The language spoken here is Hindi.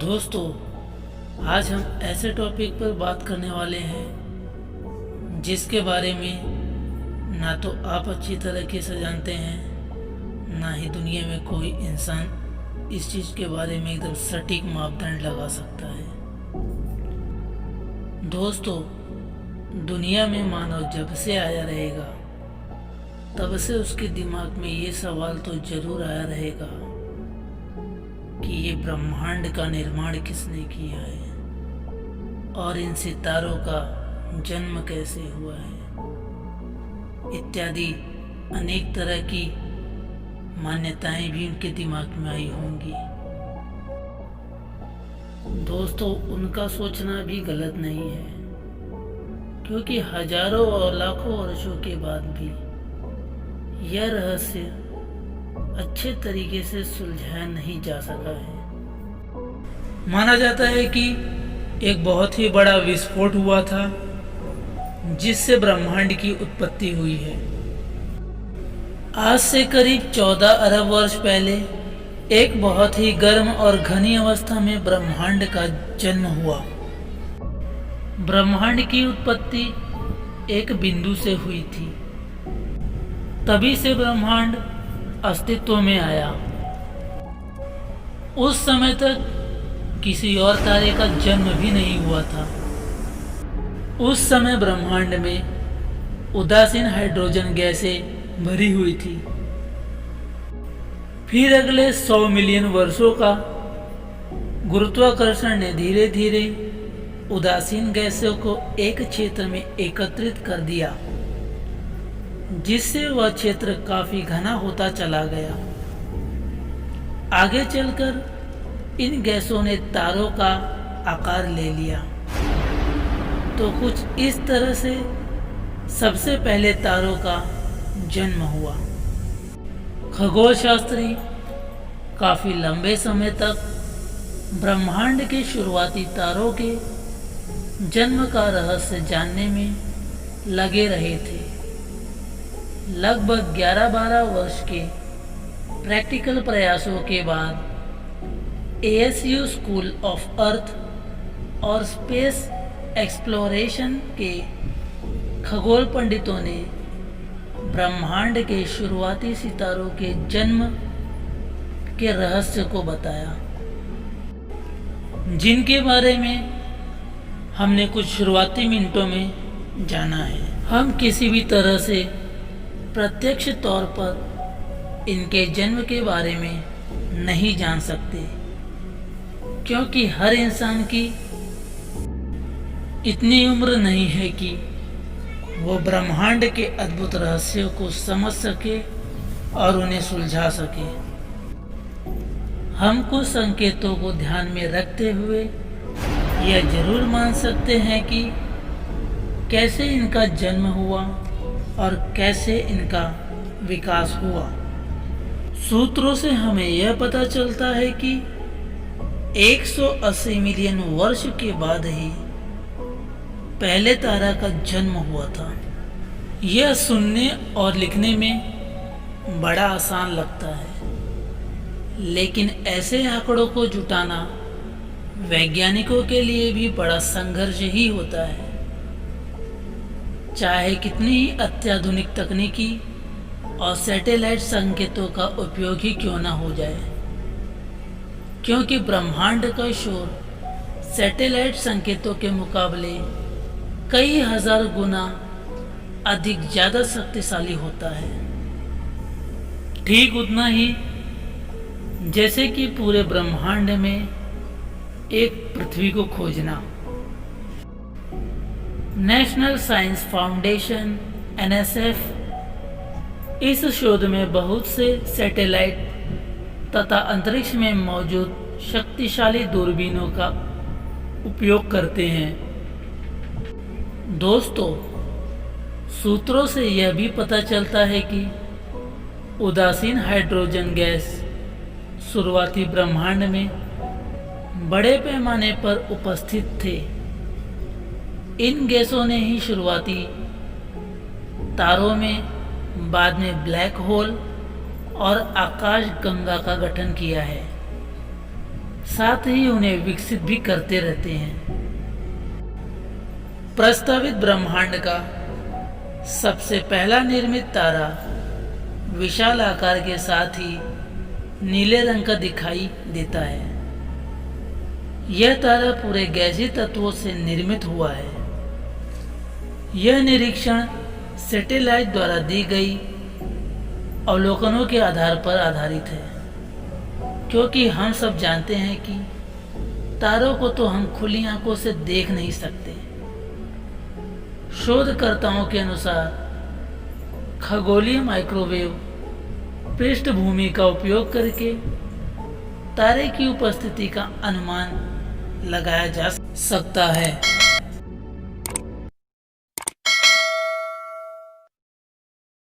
दोस्तों, आज हम ऐसे टॉपिक पर बात करने वाले हैं जिसके बारे में ना तो आप अच्छी तरीके से जानते हैं, ना ही दुनिया में कोई इंसान इस चीज़ के बारे में एकदम सटीक मापदंड लगा सकता है। दोस्तों, दुनिया में मानव जब से आया रहेगा तब से उसके दिमाग में ये सवाल तो जरूर आया रहेगा कि ये ब्रह्मांड का निर्माण किसने किया है और इन सितारों का जन्म कैसे हुआ है, इत्यादि अनेक तरह की मान्यताएं भी उनके दिमाग में आई होंगी। दोस्तों, उनका सोचना भी गलत नहीं है, क्योंकि हजारों और लाखों वर्षों के बाद भी यह रहस्य अच्छे तरीके से सुलझाया नहीं जा सका है। माना जाता है कि एक बहुत ही बड़ा विस्फोट हुआ था जिससे ब्रह्मांड की उत्पत्ति हुई है। आज से करीब 14 अरब वर्ष पहले एक बहुत ही गर्म और घनी अवस्था में ब्रह्मांड का जन्म हुआ। ब्रह्मांड की उत्पत्ति एक बिंदु से हुई थी, तभी से ब्रह्मांड अस्तित्व में आया। उस समय तक किसी और तारे का जन्म भी नहीं हुआ था। उस समय ब्रह्मांड में उदासीन हाइड्रोजन गैसें भरी हुई थी। फिर अगले 100 मिलियन वर्षों का गुरुत्वाकर्षण ने धीरे धीरे उदासीन गैसों को एक क्षेत्र में एकत्रित कर दिया, जिससे वह क्षेत्र काफी घना होता चला गया। आगे चलकर इन गैसों ने तारों का आकार ले लिया। तो कुछ इस तरह से सबसे पहले तारों का जन्म हुआ। खगोल शास्त्री काफी लंबे समय तक ब्रह्मांड के शुरुआती तारों के जन्म का रहस्य जानने में लगे रहे थे। लगभग 11-12 वर्ष के प्रैक्टिकल प्रयासों के बाद ASU स्कूल ऑफ अर्थ और स्पेस एक्सप्लोरेशन के खगोल पंडितों ने ब्रह्मांड के शुरुआती सितारों के जन्म के रहस्य को बताया, जिनके बारे में हमने कुछ शुरुआती मिनटों में जाना है। हम किसी भी तरह से प्रत्यक्ष तौर पर इनके जन्म के बारे में नहीं जान सकते, क्योंकि हर इंसान की इतनी उम्र नहीं है कि वो ब्रह्मांड के अद्भुत रहस्यों को समझ सके और उन्हें सुलझा सके। हम कुछ संकेतों को ध्यान में रखते हुए यह जरूर मान सकते हैं कि कैसे इनका जन्म हुआ और कैसे इनका विकास हुआ। सूत्रों से हमें यह पता चलता है कि 180 मिलियन वर्ष के बाद ही पहले तारा का जन्म हुआ था। यह सुनने और लिखने में बड़ा आसान लगता है, लेकिन ऐसे आंकड़ों को जुटाना वैज्ञानिकों के लिए भी बड़ा संघर्ष ही होता है, चाहे कितनी ही अत्याधुनिक तकनीकी और सैटेलाइट संकेतों का उपयोग ही क्यों न हो जाए, क्योंकि ब्रह्मांड का शोर सैटेलाइट संकेतों के मुकाबले कई हजार गुना अधिक ज्यादा शक्तिशाली होता है। ठीक उतना ही जैसे कि पूरे ब्रह्मांड में एक पृथ्वी को खोजना। नेशनल साइंस फाउंडेशन NSF इस शोध में बहुत से सैटेलाइट तथा अंतरिक्ष में मौजूद शक्तिशाली दूरबीनों का उपयोग करते हैं। दोस्तों, सूत्रों से यह भी पता चलता है कि उदासीन हाइड्रोजन गैस शुरुआती ब्रह्मांड में बड़े पैमाने पर उपस्थित थे। इन गैसों ने ही शुरुआती तारों में, बाद में ब्लैक होल और आकाश गंगा का गठन किया है। साथ ही उन्हें विकसित भी करते रहते हैं। प्रस्तावित ब्रह्मांड का सबसे पहला निर्मित तारा विशाल आकार के साथ ही नीले रंग का दिखाई देता है। यह तारा पूरे गैसीय तत्वों से निर्मित हुआ है। यह निरीक्षण सैटेलाइट द्वारा दी गई अवलोकनों के आधार पर आधारित है, क्योंकि हम सब जानते हैं कि तारों को तो हम खुली आंखों से देख नहीं सकते। शोधकर्ताओं के अनुसार खगोलीय माइक्रोवेव पृष्ठभूमि का उपयोग करके तारे की उपस्थिति का अनुमान लगाया जा सकता है।